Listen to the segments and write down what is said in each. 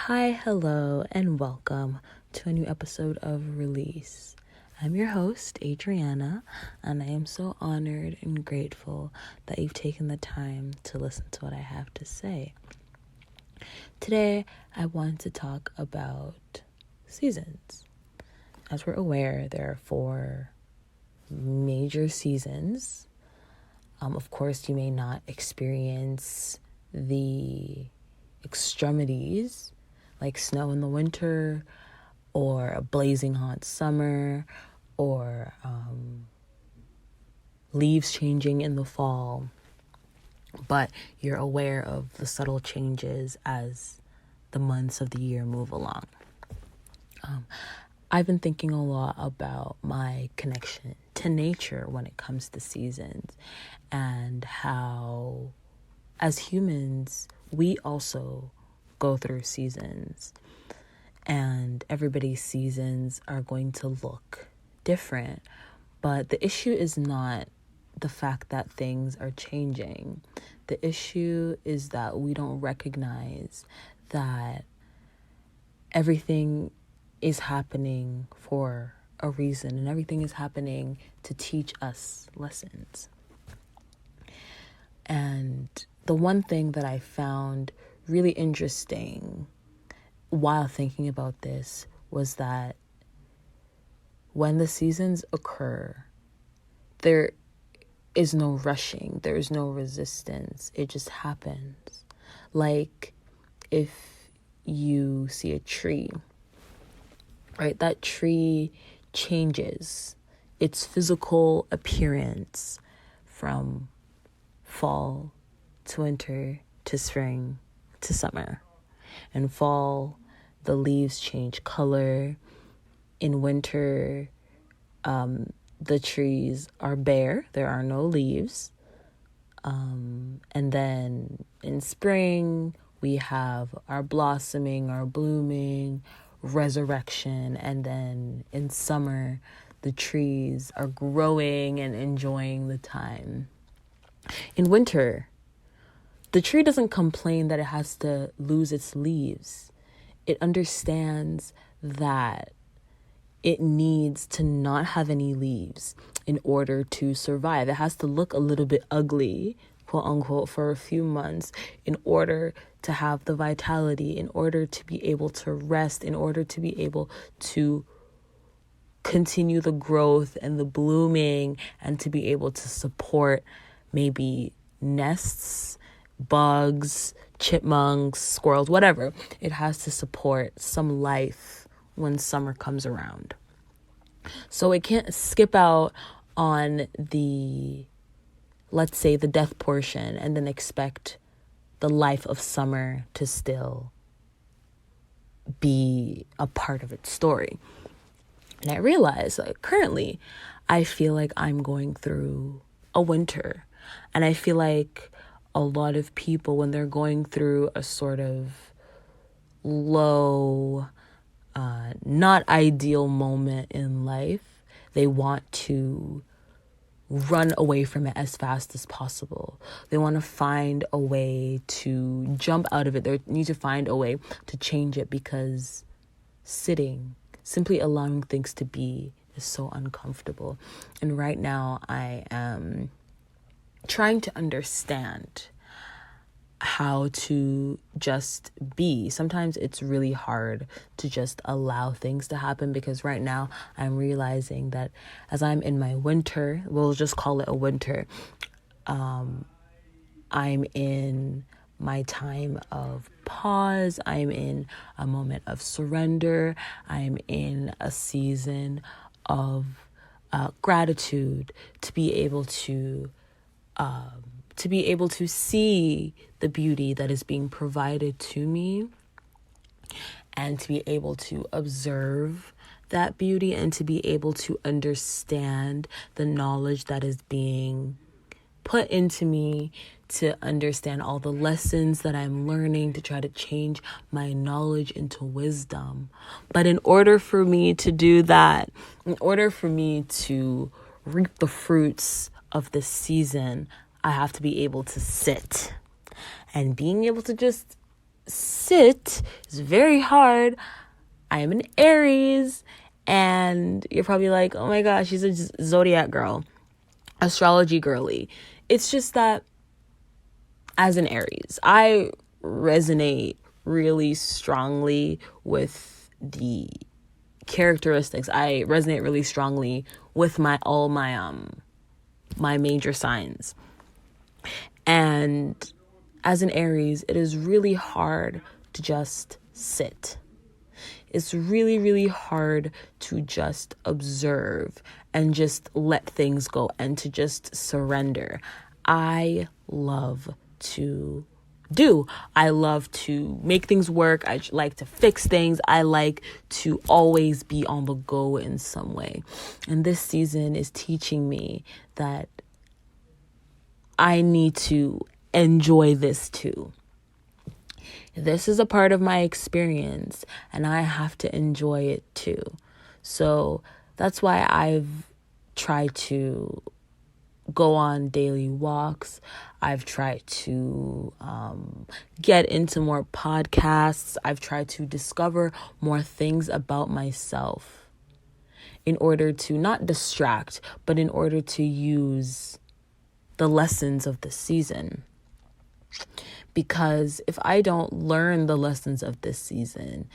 Hi, hello, and welcome to a new episode of Release. I'm your host, Adriana, and I am so honored and grateful that you've taken the time to listen to what I have to say. Today, I want to talk about seasons. As we're aware, there are 4 major seasons. Of course, you may not experience the extremities like snow in the winter or a blazing hot summer or leaves changing in the fall, but you're aware of the subtle changes as the months of the year move along. I've been thinking a lot about my connection to nature when it comes to seasons and how, as humans, we also go through seasons, and everybody's seasons are going to look different. But the issue is not the fact that things are changing. The issue is that we don't recognize that everything is happening for a reason, and everything is happening to teach us lessons. And the one thing that I found really interesting while thinking about this was that when the seasons occur, there is no rushing, there is no resistance. It just happens. Like if you see a tree, right? That tree changes its physical appearance from fall to winter to spring to summer. In fall, the leaves change color. In winter, the trees are bare. There are no leaves. And then in spring, we have our blossoming, our blooming, resurrection. And then in summer, the trees are growing and enjoying the time. In winter, the tree doesn't complain that it has to lose its leaves. It understands that it needs to not have any leaves in order to survive. It has to look a little bit ugly, quote unquote, for a few months in order to have the vitality, in order to be able to rest, in order to be able to continue the growth and the blooming, and to be able to support maybe nests, bugs, chipmunks, squirrels, whatever. It has to support some life when summer comes around. So it can't skip out on the, let's say, the death portion and then expect the life of summer to still be a part of its story. And I realize currently I feel like I'm going through a winter. And I feel like a lot of people, when they're going through a sort of low, not ideal moment in life, they want to run away from it as fast as possible. They want to find a way to jump out of it. They need to find a way to change it because simply allowing things to be is so uncomfortable. And right now I am trying to understand how to just be. Sometimes it's really hard to just allow things to happen, because right now I'm realizing that as I'm in my winter, we'll just call it a winter, I'm in my time of pause. I'm in a moment of surrender. I'm in a season of gratitude to be able to see the beauty that is being provided to me, and to be able to observe that beauty, and to be able to understand the knowledge that is being put into me, to understand all the lessons that I'm learning, to try to change my knowledge into wisdom. But in order for me to do that, in order for me to reap the fruits of this season, I have to be able to sit. And being able to just sit is very hard. I am an Aries, and you're probably like, oh my gosh, she's a zodiac girl, astrology girly. It's just that as an Aries, I resonate really strongly with the characteristics. I resonate really strongly with all my major signs. And as an Aries, it is really hard to just sit. It's really, really hard to just observe and just let things go and to just surrender. I love to do. I love to make things work. I like to fix things. I like to always be on the go in some way. And this season is teaching me that I need to enjoy this too. This is a part of my experience, and I have to enjoy it too. So that's why I've tried to go on daily walks. I've tried to get into more podcasts. I've tried to discover more things about myself in order to not distract, but in order to use the lessons of the season. Because if I don't learn the lessons of this season,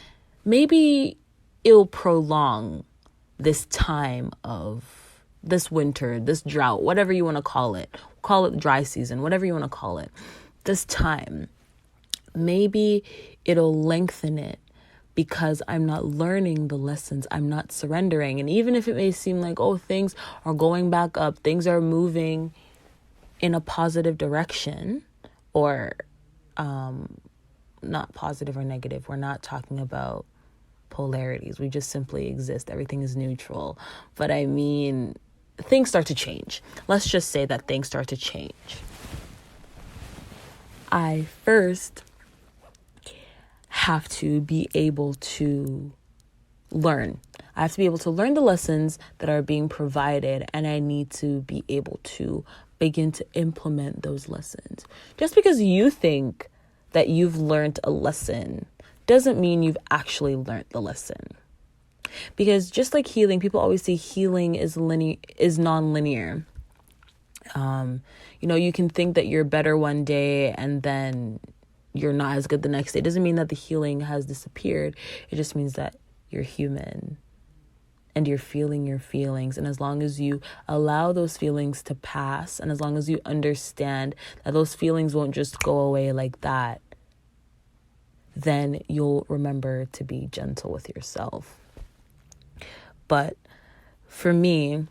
maybe it'll prolong this time of this winter, this drought, whatever you want to call it dry season, whatever you want to call it, this time, maybe it'll lengthen it because I'm not learning the lessons. I'm not surrendering. And even if it may seem like, oh, things are going back up, things are moving in a positive direction, or not positive or negative. We're not talking about polarities. We just simply exist. Everything is neutral. But I mean, things start to change. Let's just say that things start to change. I first have to be able to learn. I have to be able to learn the lessons that are being provided, and I need to be able to begin to implement those lessons. Just because you think that you've learned a lesson doesn't mean you've actually learned the lesson. Because just like healing, people always say healing is non-linear. You can think that you're better one day and then you're not as good the next day. It doesn't mean that the healing has disappeared. It just means that you're human and you're feeling your feelings. And as long as you allow those feelings to pass, and as long as you understand that those feelings won't just go away like that, then you'll remember to be gentle with yourself. But for me,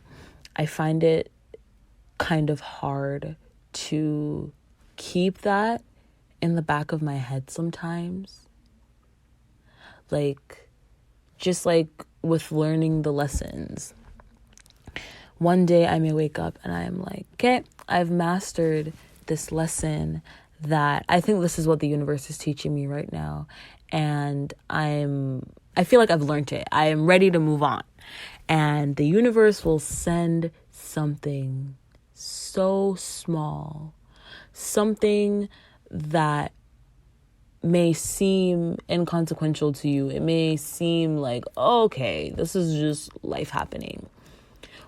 I find it kind of hard to keep that in the back of my head sometimes. Just like with learning the lessons. One day I may wake up and I'm like, okay, I've mastered this lesson that I think this is what the universe is teaching me right now. And I feel like I've learned it. I am ready to move on. And the universe will send something so small, something that may seem inconsequential to you. It may seem like, oh, okay, this is just life happening.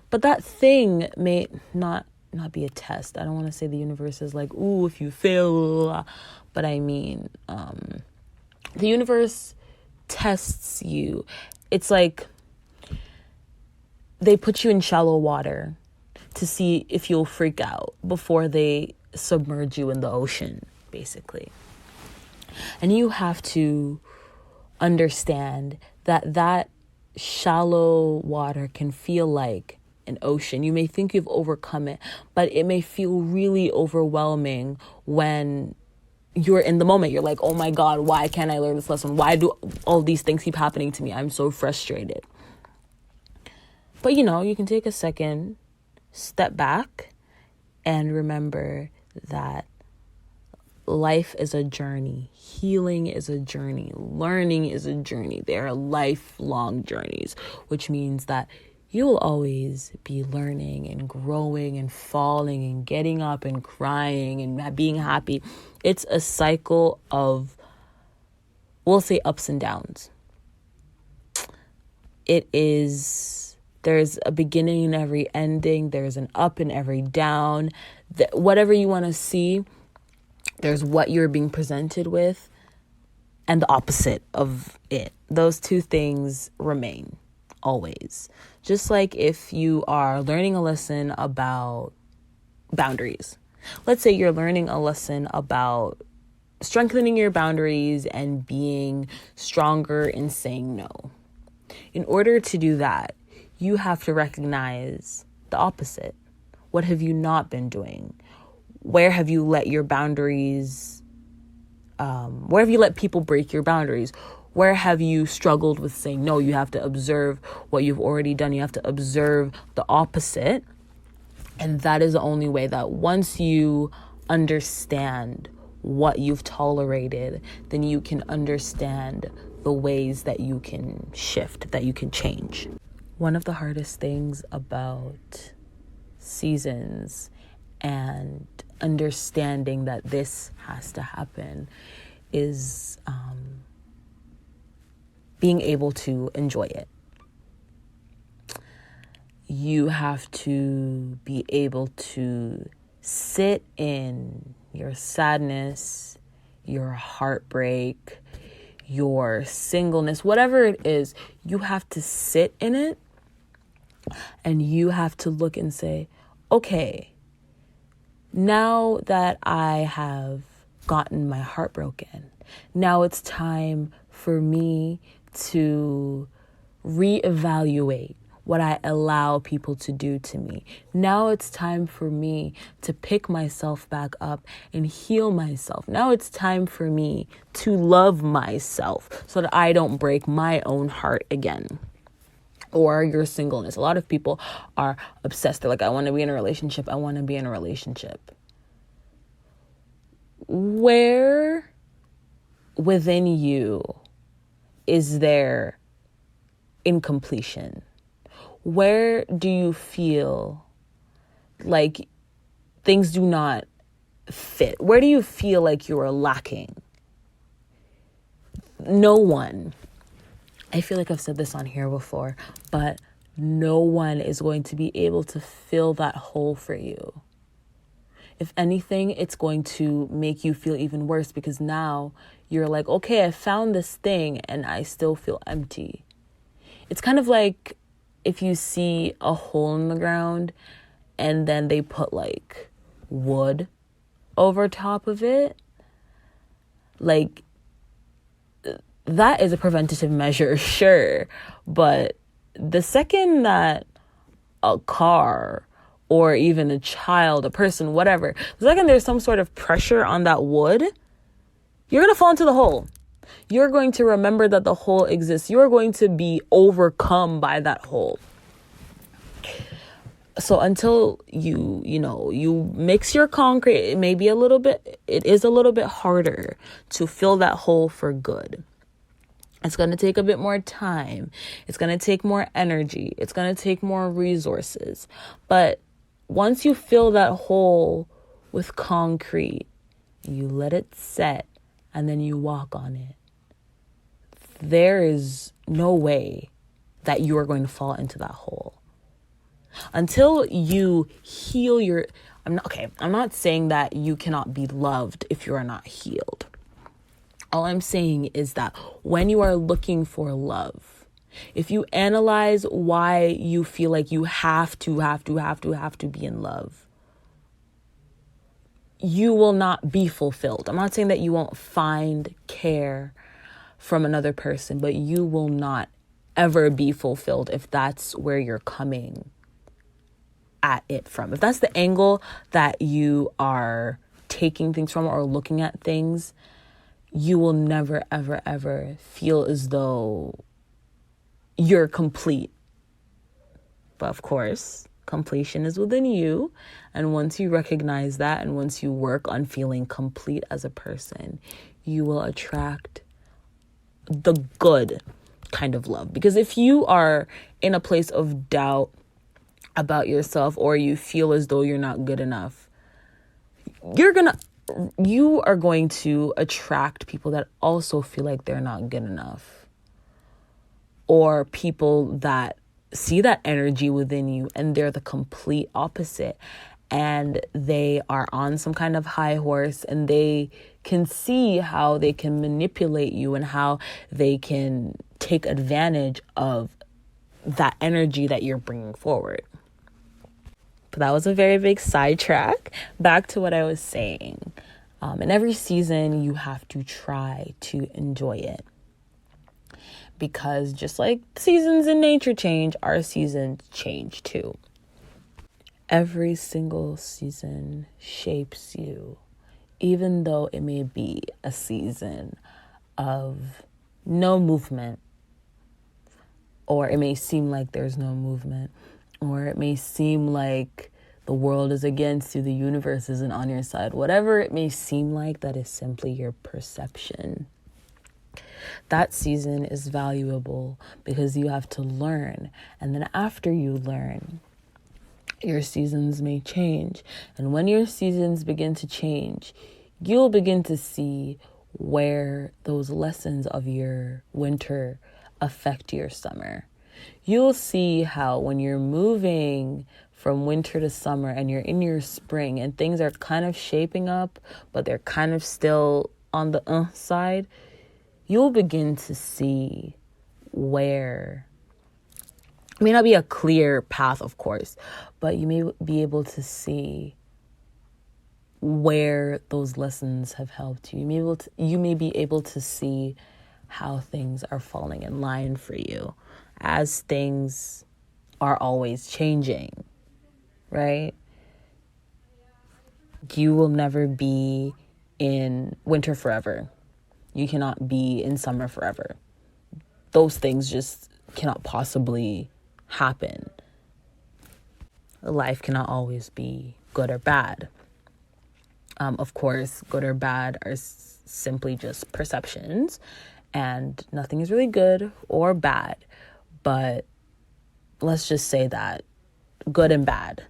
But that thing may not be a test. I don't want to say the universe is like, ooh, if you fail. But I mean, the universe tests you. It's like they put you in shallow water to see if you'll freak out before they submerge you in the ocean, basically. And you have to understand that shallow water can feel like an ocean. You may think you've overcome it, but it may feel really overwhelming when you're in the moment. You're like, oh my God, why can't I learn this lesson? Why do all these things keep happening to me? I'm so frustrated. But you can take a second, step back, and remember that life is a journey. Healing is a journey. Learning is a journey. They are lifelong journeys, which means that you will always be learning and growing and falling and getting up and crying and being happy. It's a cycle of we'll say ups and downs. There's a beginning in every ending. There's an up in every down. Whatever you want to see, there's what you're being presented with and the opposite of it. Those two things remain always. Just like if you are learning a lesson about boundaries. Let's say you're learning a lesson about strengthening your boundaries and being stronger in saying no. In order to do that, you have to recognize the opposite. What have you not been doing? Where have you let your boundaries, where have you let people break your boundaries? Where have you struggled with saying no? You have to observe what you've already done. You have to observe the opposite. And that is the only way that once you understand what you've tolerated, then you can understand the ways that you can shift, that you can change. One of the hardest things about seasons and understanding that this has to happen is being able to enjoy it. You have to be able to sit in your sadness, your heartbreak, your singleness, whatever it is, you have to sit in it and you have to look and say, okay, now that I have gotten my heart broken, now it's time for me to reevaluate what I allow people to do to me. Now it's time for me to pick myself back up and heal myself. Now it's time for me to love myself so that I don't break my own heart again. Or your singleness. A lot of people are obsessed. They're like, I want to be in a relationship. I want to be in a relationship. Where within you is there incompletion? Where do you feel like things do not fit? Where do you feel like you are lacking? No one, I feel like I've said this on here before, but no one is going to be able to fill that hole for you. If anything, it's going to make you feel even worse because now you're like, okay, I found this thing and I still feel empty. It's kind of like if you see a hole in the ground and then they put like wood over top of it, like that is a preventative measure, sure. But the second that a car or even a child, a person, whatever, the second there's some sort of pressure on that wood, you're going to fall into the hole. You're going to remember that the hole exists. You're going to be overcome by that hole. So until you mix your concrete, it is a little bit harder to fill that hole for good. It's going to take a bit more time. It's going to take more energy. It's going to take more resources. But once you fill that hole with concrete, you let it set and then you walk on it. There is no way that you are going to fall into that hole. Until you heal I'm not saying that you cannot be loved if you are not healed. All I'm saying is that when you are looking for love, if you analyze why you feel like you have to be in love, you will not be fulfilled. I'm not saying that you won't find care from another person, but you will not ever be fulfilled if that's where you're coming at it from. If that's the angle that you are taking things from or looking at things, you will never, ever, ever feel as though you're complete. But of course, completion is within you. And once you recognize that, and once you work on feeling complete as a person, you will attract the good kind of love. Because if you are in a place of doubt about yourself, or you feel as though you're not good enough, you're gonna you are going to attract people that also feel like they're not good enough, or people that see that energy within you and they're the complete opposite, and they are on some kind of high horse, and they can see how they can manipulate you and how they can take advantage of that energy that you're bringing forward. But that was a very big sidetrack. Back to what I was saying. In every season, you have to try to enjoy it. Because just like seasons in nature change, our seasons change too. Every single season shapes you, even though it may be a season of no movement, or it may seem like there's no movement, or it may seem like the world is against you, the universe isn't on your side. Whatever it may seem like, that is simply your perception. That season is valuable because you have to learn. And then after you learn, your seasons may change. And when your seasons begin to change, you'll begin to see where those lessons of your winter affect your summer. You'll see how when you're moving from winter to summer and you're in your spring and things are kind of shaping up, but they're kind of still on the side, you'll begin to see where it may not be a clear path, of course, but you may be able to see where those lessons have helped you. You may be able to see how things are falling in line for you, as things are always changing, right? You will never be in winter forever. You cannot be in summer forever. Those things just cannot possibly happen. Life cannot always be good or bad. Of course, good or bad are simply just perceptions, and nothing is really good or bad. But let's just say that good and bad,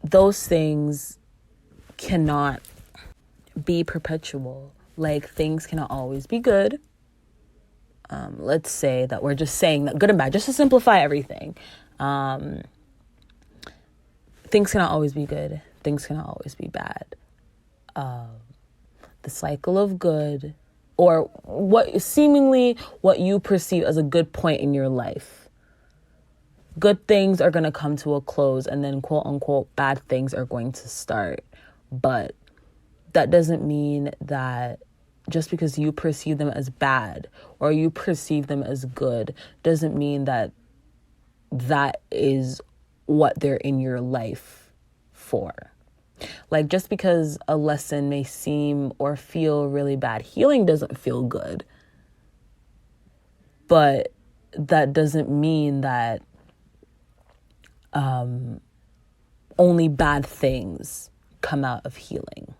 those things cannot be perpetual. Like, things cannot always be good. Let's say that we're just saying that good and bad, just to simplify everything. Things cannot always be good. Things cannot always be bad. The cycle of good, or what you perceive as a good point in your life. Good things are going to come to a close, and then quote unquote bad things are going to start. But that doesn't mean that just because you perceive them as bad or you perceive them as good doesn't mean that that is what they're in your life for. Like, just because a lesson may seem or feel really bad, healing doesn't feel good. But that doesn't mean that only bad things come out of healing.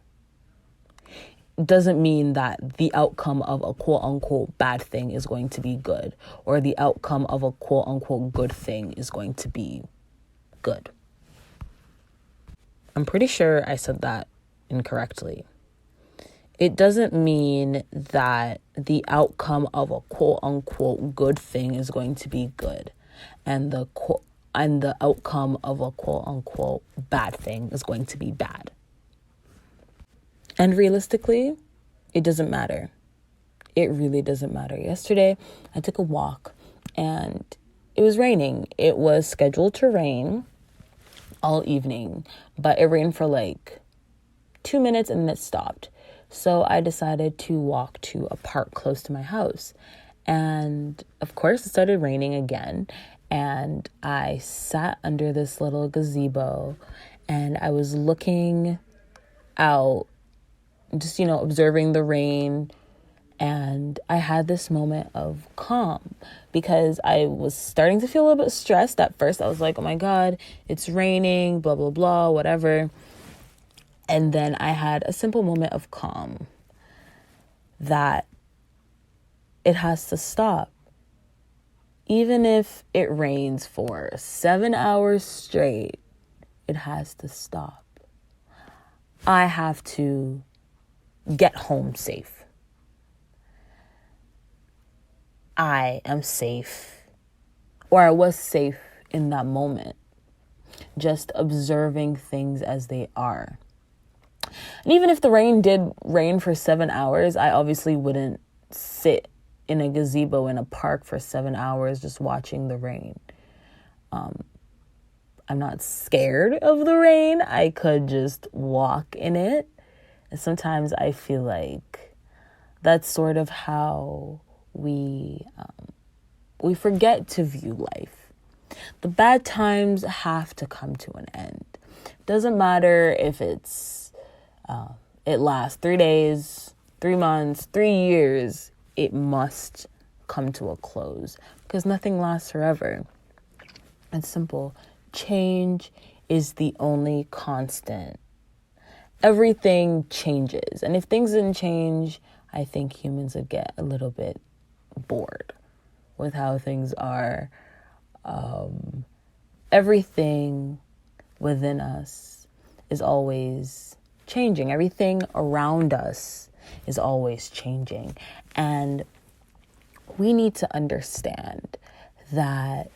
Doesn't mean that the outcome of a quote unquote bad thing is going to be good, or the outcome of a quote unquote good thing is going to be good. I'm pretty sure I said that incorrectly. It doesn't mean that the outcome of a quote unquote good thing is going to be good, and the outcome of a quote unquote bad thing is going to be bad. And realistically, it doesn't matter. It really doesn't matter. Yesterday, I took a walk and it was raining. It was scheduled to rain all evening, but it rained for like 2 minutes and then it stopped. So I decided to walk to a park close to my house. And of course, it started raining again. And I sat under this little gazebo and I was looking out, just, observing the rain. And I had this moment of calm because I was starting to feel a little bit stressed. At first, I was like, oh my God, it's raining, blah, blah, blah, whatever. And then I had a simple moment of calm that it has to stop. Even if it rains for 7 hours straight, it has to stop. I have to get home safe. I am safe, or I was safe in that moment, just observing things as they are. And even if the rain did rain for 7 hours, I obviously wouldn't sit in a gazebo in a park for 7 hours just watching the rain. I'm not scared of the rain. I could just walk in it. And sometimes I feel like that's sort of how we forget to view life. The bad times have to come to an end. It doesn't matter if it lasts 3 days, 3 months, 3 years. It must come to a close because nothing lasts forever. It's simple. Change is the only constant. Everything changes. And if things didn't change, I think humans would get a little bit bored with how things are. Everything within us is always changing. Everything around us is always changing. And we need to understand that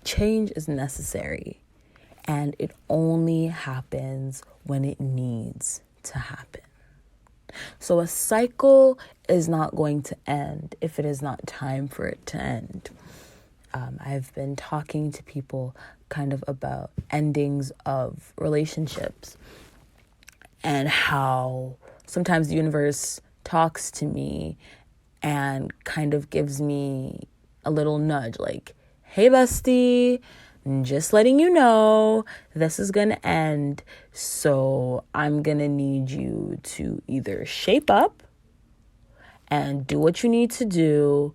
change is necessary, and it only happens when it needs to happen. So a cycle is not going to end if it is not time for it to end. I've been talking to people kind of about endings of relationships and how sometimes the universe talks to me and kind of gives me a little nudge like, hey, bestie, just letting you know this is going to end. So I'm going to need you to either shape up and do what you need to do,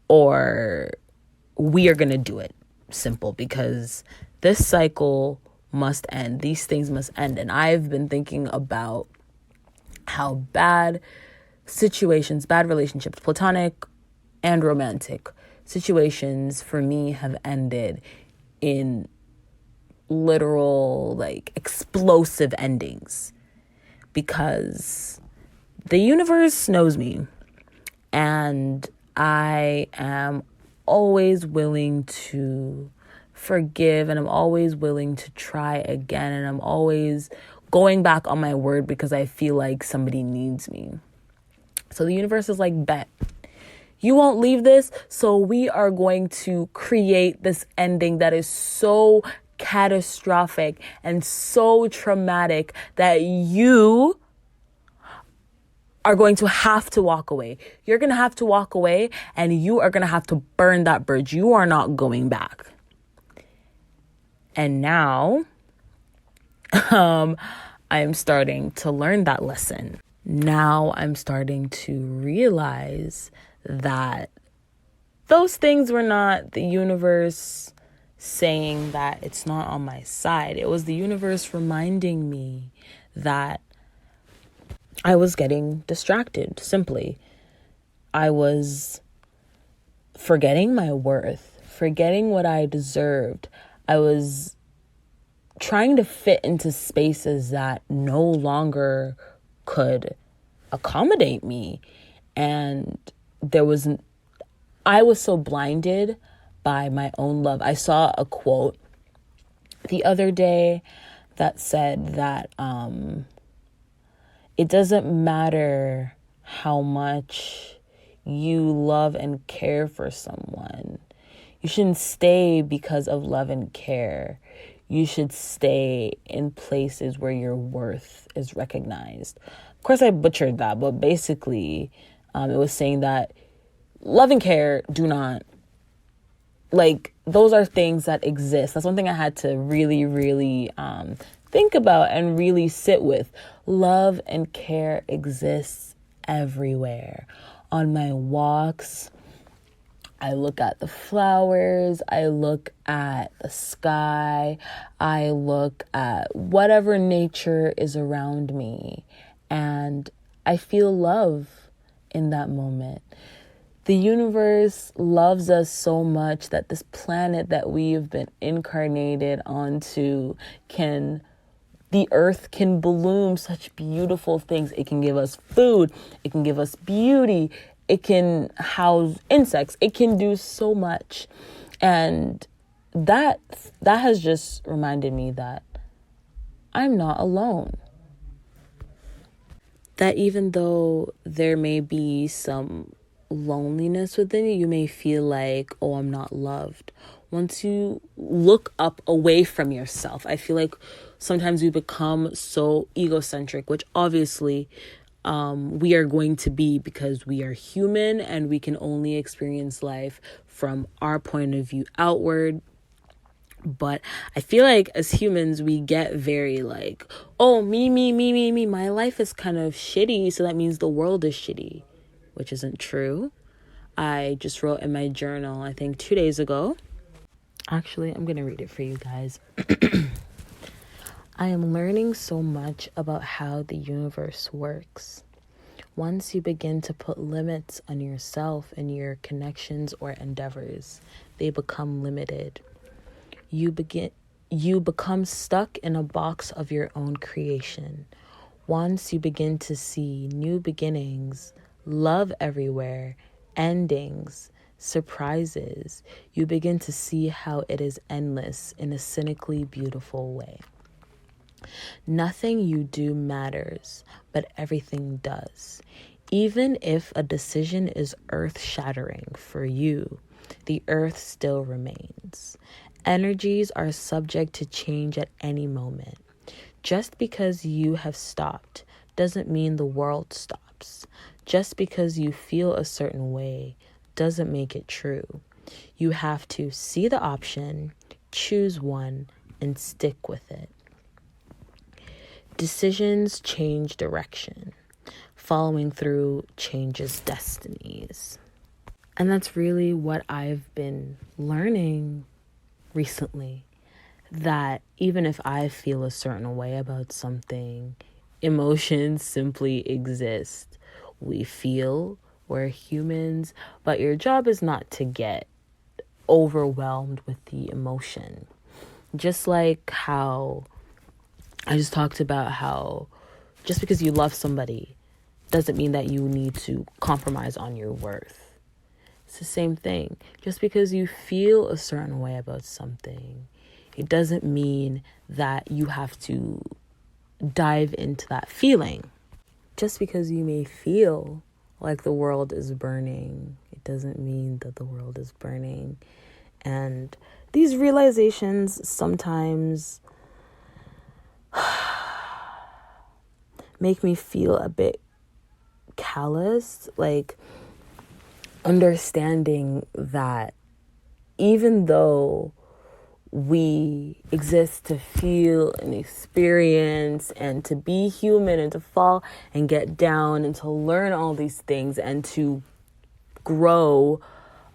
or we are going to do it. Simple, because this cycle must end. These things must end. And I've been thinking about how bad situations, bad relationships, platonic and romantic situations for me have ended in literal, like, explosive endings, because the universe knows me, and I am always willing to forgive, and I'm always willing to try again, and I'm always going back on my word because I feel like somebody needs me. So the universe is like, bet. You won't leave this, so we are going to create this ending that is so catastrophic and so traumatic that you are going to have to walk away. You're going to have to walk away, and you are going to have to burn that bridge. You are not going back. And now, I'm starting to learn that lesson. Now I'm starting to realize that those things were not the universe saying that it's not on my side. It was the universe reminding me that I was getting distracted, simply. I was forgetting my worth, forgetting what I deserved. I was trying to fit into spaces that no longer could accommodate me. And I was so blinded by my own love. I saw a quote the other day that said that it doesn't matter how much you love and care for someone. You shouldn't stay because of love and care. You should stay in places where your worth is recognized. Of course, I butchered that, but basically, it was saying that love and care do not, like, those are things that exist. That's one thing I had to really, really think about and really sit with. Love and care exists everywhere. On my walks, I look at the flowers, I look at the sky, I look at whatever nature is around me, and I feel love in that moment. The universe loves us so much that this planet that we've been incarnated onto can The earth can bloom such beautiful things. It can give us food. It can give us beauty. It can house insects. It can do so much. And that has just reminded me that I'm not alone. That even though there may be some loneliness within you, you may feel like, oh, I'm not loved. Once you look up away from yourself, I feel like sometimes we become so egocentric, which obviously we are going to be, because we are human and we can only experience life from our point of view outward. But I feel like as humans, we get very like, oh, me, my life is kind of shitty, so that means the world is shitty, which isn't true. I just wrote in my journal, I think 2 days ago. Actually, I'm going to read it for you guys. I am learning so much about how the universe works. Once you begin to put limits on yourself and your connections or endeavors, they become limited. You become stuck in a box of your own creation. Once you begin to see new beginnings, love everywhere, endings, surprises, you begin to see how it is endless in a cynically beautiful way. Nothing you do matters, but everything does. Even if a decision is earth-shattering for you, the earth still remains. Energies are subject to change at any moment. Just because you have stopped doesn't mean the world stops. Just because you feel a certain way doesn't make it true. You have to see the option, choose one, and stick with it. Decisions change direction. Following through changes destinies. And that's really what I've been learning recently. That even if I feel a certain way about something, emotions simply exist. We feel, we're humans, but your job is not to get overwhelmed with the emotion. Just like how I just talked about how just because you love somebody doesn't mean that you need to compromise on your worth. It's the same thing. Just because you feel a certain way about something, it doesn't mean that you have to dive into that feeling. Just because you may feel like the world is burning, it doesn't mean that the world is burning. And these realizations sometimes make me feel a bit callous, like understanding that even though we exist to feel and experience and to be human and to fall and get down and to learn all these things and to grow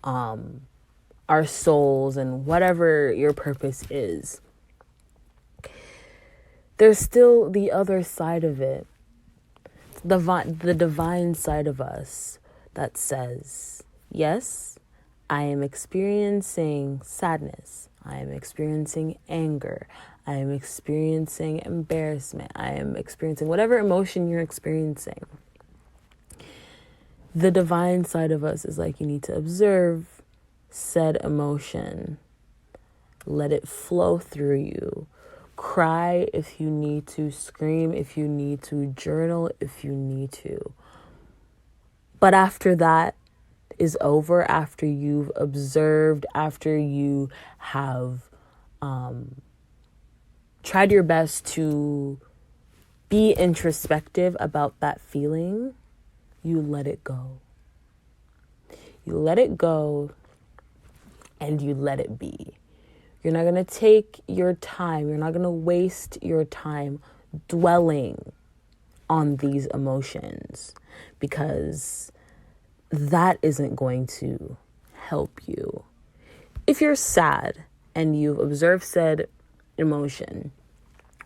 our souls and whatever your purpose is, there's still the other side of it, the divine side of us that says, yes, I am experiencing sadness. I am experiencing anger. I am experiencing embarrassment. I am experiencing whatever emotion you're experiencing. The divine side of us is like, you need to observe said emotion. Let it flow through you. Cry if you need to, scream if you need to, journal if you need to. But after that is over, after you've observed, after you have tried your best to be introspective about that feeling, you let it go. You let it go and you let it be. You're not going to take your time. You're not going to waste your time dwelling on these emotions, because that isn't going to help you. If you're sad and you've observed said emotion,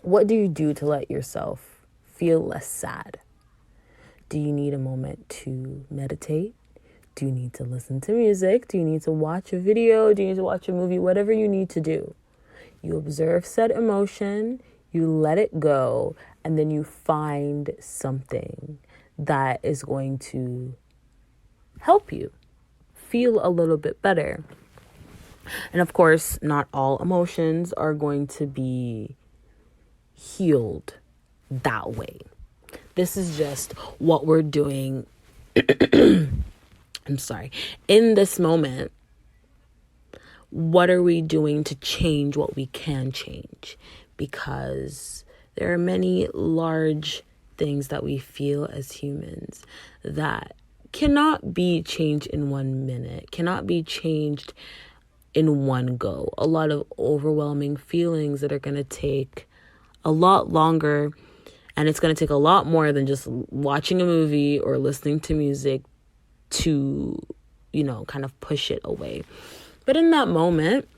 what do you do to let yourself feel less sad? Do you need a moment to meditate? Do you need to listen to music? Do you need to watch a video? Do you need to watch a movie? Whatever you need to do. You observe said emotion, you let it go, and then you find something that is going to help you feel a little bit better. And of course, not all emotions are going to be healed that way. This is just what we're doing. I'm sorry. In this moment, what are we doing to change what we can change? Because there are many large things that we feel as humans that cannot be changed in 1 minute, cannot be changed in one go. A lot of overwhelming feelings that are going to take a lot longer, and it's going to take a lot more than just watching a movie or listening to music to, kind of push it away. But in that moment,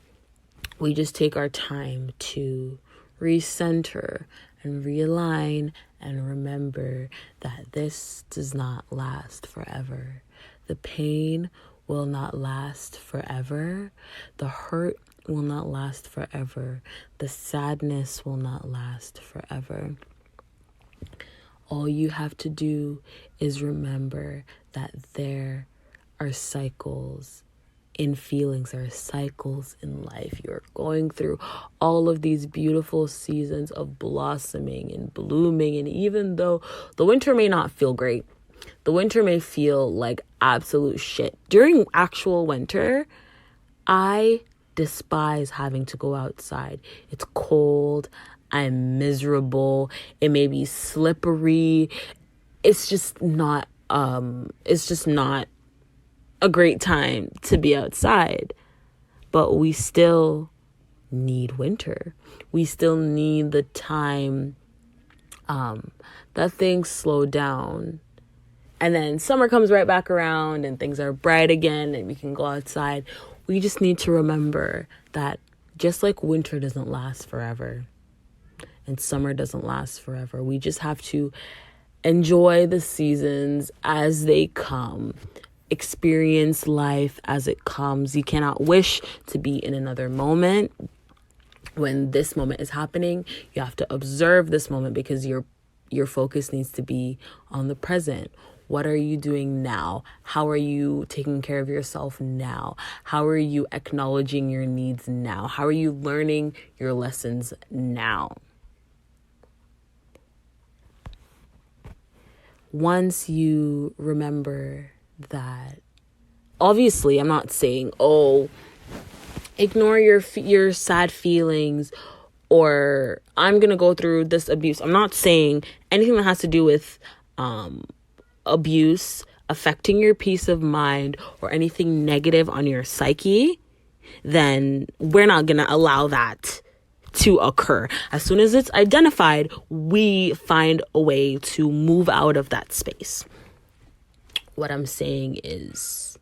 we just take our time to recenter and realign and remember that this does not last forever. The pain will not last forever. The hurt will not last forever. The sadness will not last forever. All you have to do is remember that there are cycles in feelings, there are cycles in life. You're going through all of these beautiful seasons of blossoming and blooming. And even though the winter may not feel great, the winter may feel like absolute shit. During actual winter, I despise having to go outside. It's cold. I'm miserable. It may be slippery. It's just not a great time to be outside. But we still need winter. We still need the time that things slow down. And then summer comes right back around and things are bright again and we can go outside. We just need to remember that just like winter doesn't last forever and summer doesn't last forever, we just have to enjoy the seasons as they come. Experience life as it comes. You cannot wish to be in another moment. When this moment is happening, you have to observe this moment because your focus needs to be on the present. What are you doing now? How are you taking care of yourself now? How are you acknowledging your needs now? How are you learning your lessons now? Once you remember that, obviously, I'm not saying, ignore your sad feelings, or I'm going to go through this abuse. I'm not saying anything that has to do with abuse affecting your peace of mind or anything negative on your psyche. Then we're not going to allow that to occur. As soon as it's identified, we find a way to move out of that space. What I'm saying is,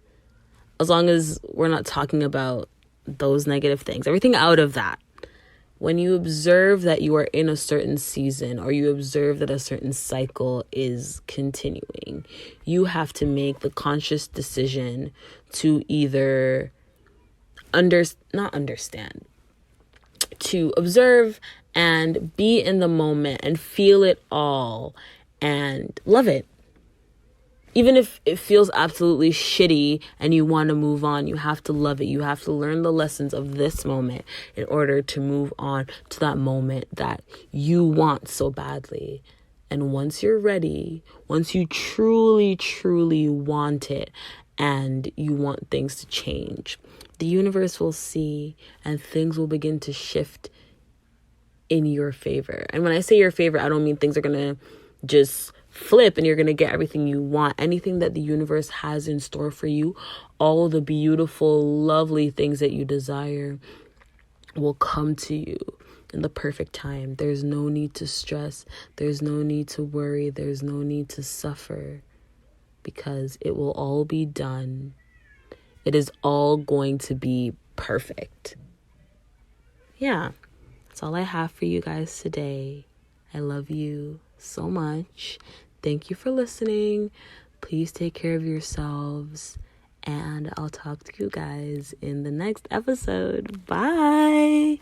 as long as we're not talking about those negative things, everything out of that, when you observe that you are in a certain season or you observe that a certain cycle is continuing, you have to make the conscious decision to either to observe and be in the moment and feel it all and love it. Even if it feels absolutely shitty and you want to move on, you have to love it. You have to learn the lessons of this moment in order to move on to that moment that you want so badly. And once you're ready, once you truly, truly want it and you want things to change, the universe will see and things will begin to shift in your favor. And when I say your favor, I don't mean things are going to just flip and you're going to get everything you want. Anything that the universe has in store for you, all the beautiful, lovely things that you desire will come to you in the perfect time. There's no need to stress. There's no need to worry. There's no need to suffer, because it will all be done. It is all going to be perfect. Yeah, that's all I have for you guys today. I love you so much. Thank you for listening. Please take care of yourselves, and I'll talk to you guys in the next episode. Bye.